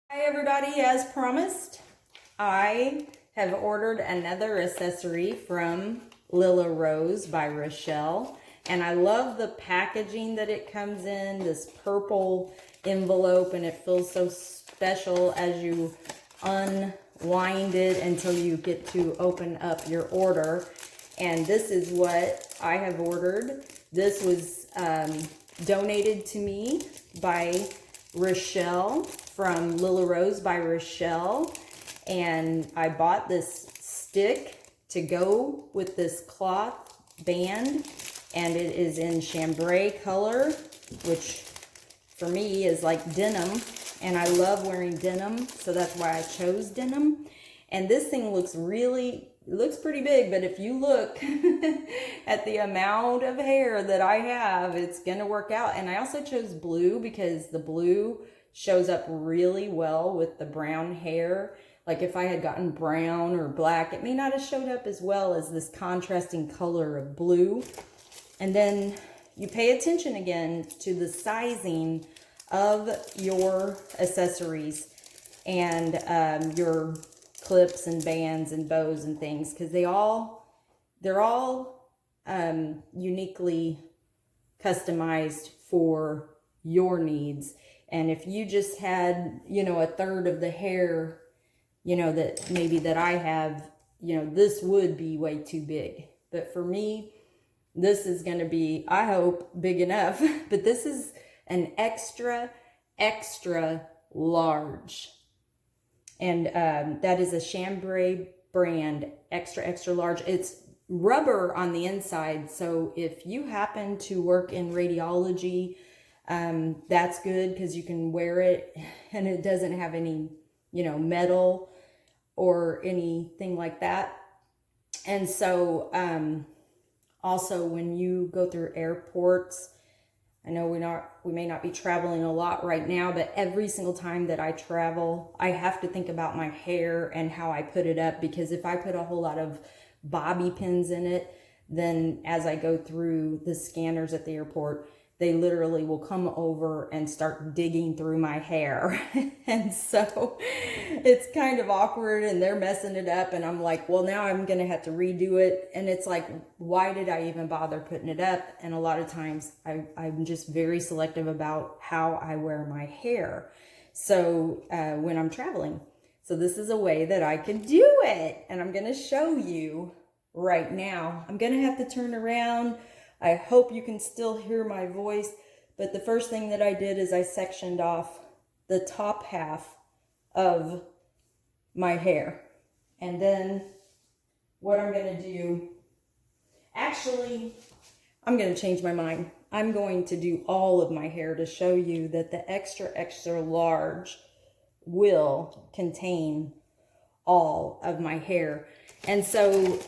Hi everybody, as promised, I have ordered another accessory from Lila Rose by Rhashell, and I love the packaging that it comes in, this purple envelope, and it feels so special as you unwind it until you get to open up your order. And this is what I have ordered. This was donated to me by Rhashell from Lila Rose by Rhashell, and I bought this stick to go with this cloth band, and it is in chambray color, which for me is like denim, and I love wearing denim, so that's why I chose denim. And this thing looks pretty big, but if you look at the amount of hair that I have, it's gonna work out. And I also chose blue because the blue shows up really well with the brown hair. Like if I had gotten brown or black, it may not have showed up as well as this contrasting color of blue. And then you pay attention again to the sizing of your accessories and your clips and bands and bows and things, because they're all uniquely customized for your needs. And if you just had, a third of the hair, that maybe that I have, this would be way too big. But for me, this is going to be, I hope, big enough. But this is an extra large. And that is a Chambray brand, extra large. It's rubber on the inside. So if you happen to work in radiology, that's good because you can wear it and it doesn't have any, metal or anything like that. And so also when you go through airports, I know we may not be traveling a lot right now, but every single time that I travel, I have to think about my hair and how I put it up, because if I put a whole lot of bobby pins in it, then as I go through the scanners at the airport, they literally will come over and start digging through my hair. And so it's kind of awkward and they're messing it up. And I'm like, well, now I'm going to have to redo it. And it's like, why did I even bother putting it up? And a lot of times I'm just very selective about how I wear my hair. So when I'm traveling. So this is a way that I can do it. And I'm going to show you right now. I'm going to have to turn around. I hope you can still hear my voice, but the first thing that I did is I sectioned off the top half of my hair. And then what I'm going to do, actually, I'm going to change my mind. I'm going to do all of my hair to show you that the extra large will contain all of my hair. And so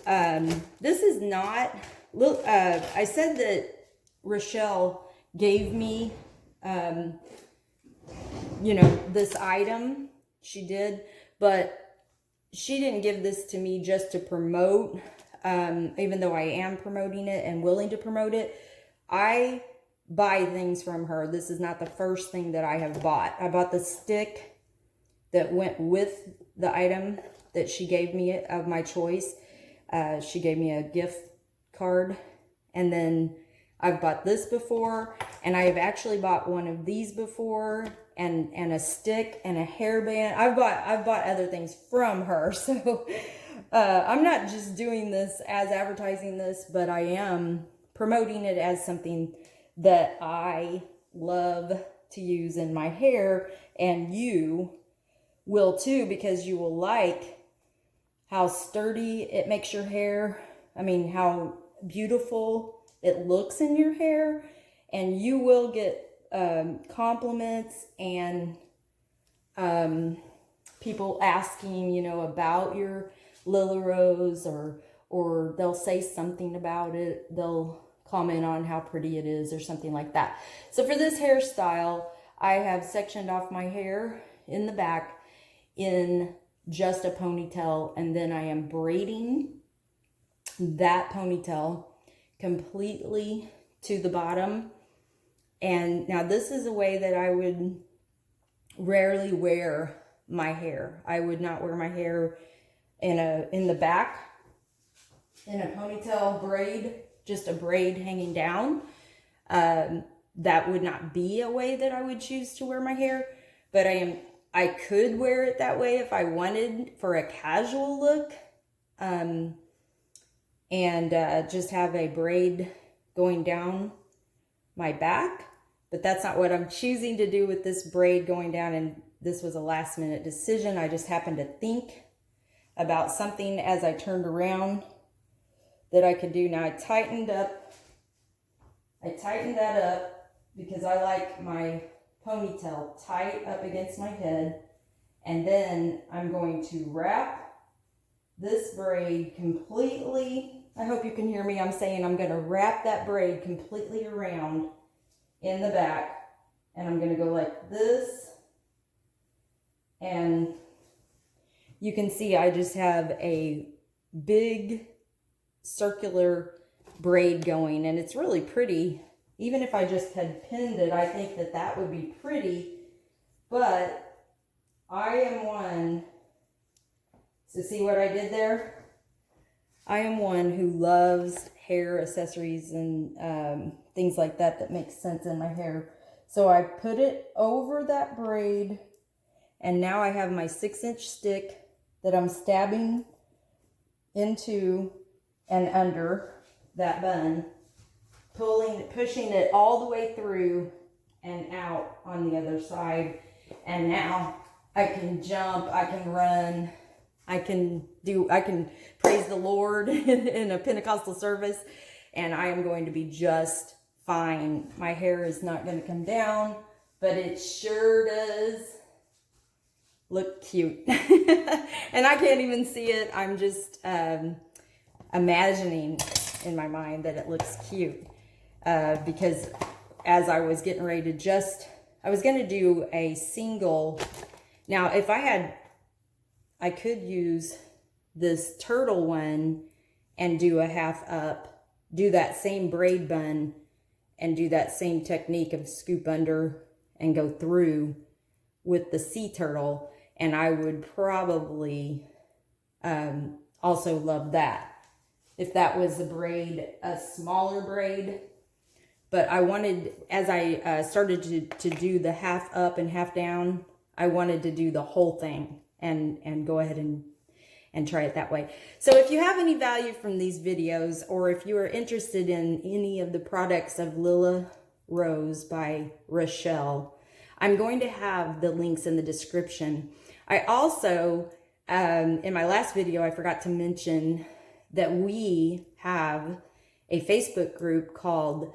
this is not... Look, I said that Rhashell gave me, this item. She did, but she didn't give this to me just to promote, even though I am promoting it and willing to promote it. I buy things from her. This is not the first thing that I have bought. I bought the stick that went with the item that she gave me of my choice. She gave me a gift card, and then I've bought this before, and I have actually bought one of these before, and a stick and a hairband. I've bought other things from her, so I'm not just doing this as advertising this, but I am promoting it as something that I love to use in my hair, and you will too, because you will like how sturdy it makes your hair. I mean, how beautiful it looks in your hair, and you will get compliments and people asking, about your Lila Rose, or they'll say something about it. They'll comment on how pretty it is or something like that. So for this hairstyle, I have sectioned off my hair in the back in just a ponytail, and then I am braiding that ponytail completely to the bottom. And now this is a way that I would rarely wear my hair. I would not wear my hair in the back in a ponytail braid, just a braid hanging down. That would not be a way that I would choose to wear my hair, but I could wear it that way if I wanted for a casual look, and just have a braid going down my back. But that's not what I'm choosing to do with this braid going down, and this was a last minute decision. I just happened to think about something as I turned around that I could do. Now I tightened that up because I like my ponytail tight up against my head. And then I'm going to wrap this braid completely. I hope you can hear me. I'm saying I'm going to wrap that braid completely around in the back. And I'm going to go like this. And you can see I just have a big circular braid going, and it's really pretty. Even if I just had pinned it, I think that that would be pretty. But I am one, so see what I did there? I am one who loves hair accessories and things like that makes sense in my hair. So I put it over that braid, and now I have my 6-inch stick that I'm stabbing into and under that bun, pushing it all the way through and out on the other side. And now I can jump, I can run, I can praise the Lord in a Pentecostal service, and I am going to be just fine. My hair is not going to come down, but it sure does look cute. And I can't even see it. I'm just imagining in my mind that it looks cute, because as I was getting ready to I was going to do a single. Now, if I could use this turtle one and do a half up, do that same braid bun and do that same technique of scoop under and go through with the sea turtle. And I would probably also love that if that was a smaller braid. But I wanted, as I started to do the half up and half down, I wanted to do the whole thing and go ahead and try it that way. So if you have any value from these videos, or if you are interested in any of the products of Lila Rose by Rhashell, I'm going to have the links in the description. I also, in my last video, I forgot to mention that we have a Facebook group called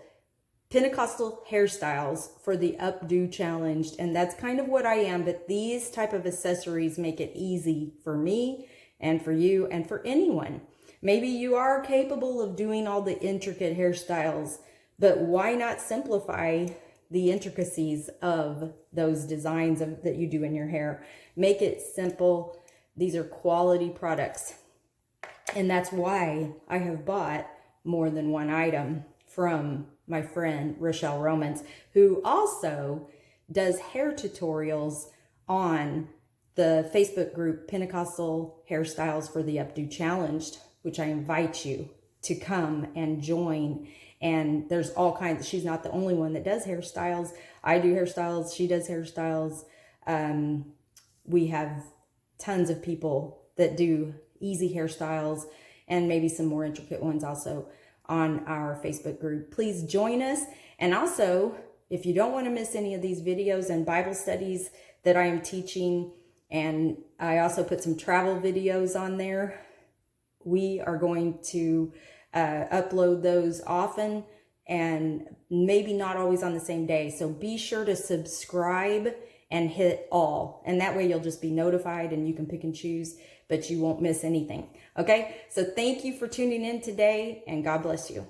Pentecostal Hairstyles for the Updo Challenged, and that's kind of what I am, but these type of accessories make it easy for me and for you and for anyone. Maybe you are capable of doing all the intricate hairstyles, but why not simplify the intricacies of those designs that you do in your hair? Make it simple. These are quality products, and that's why I have bought more than one item from my friend Rhashell Romans, who also does hair tutorials on the Facebook group Pentecostal Hairstyles for the Updo Challenged, which I invite you to come and join. And there's all kinds. She's not the only one that does hairstyles. I do hairstyles. She does hairstyles. We have tons of people that do easy hairstyles and maybe some more intricate ones also on our Facebook group. Please join us. And also, if you don't want to miss any of these videos and Bible studies that I am teaching, and I also put some travel videos on there, we are going to upload those often and maybe not always on the same day. So be sure to subscribe and hit all, and that way you'll just be notified and you can pick and choose, but you won't miss anything. Okay, so thank you for tuning in today, and God bless you.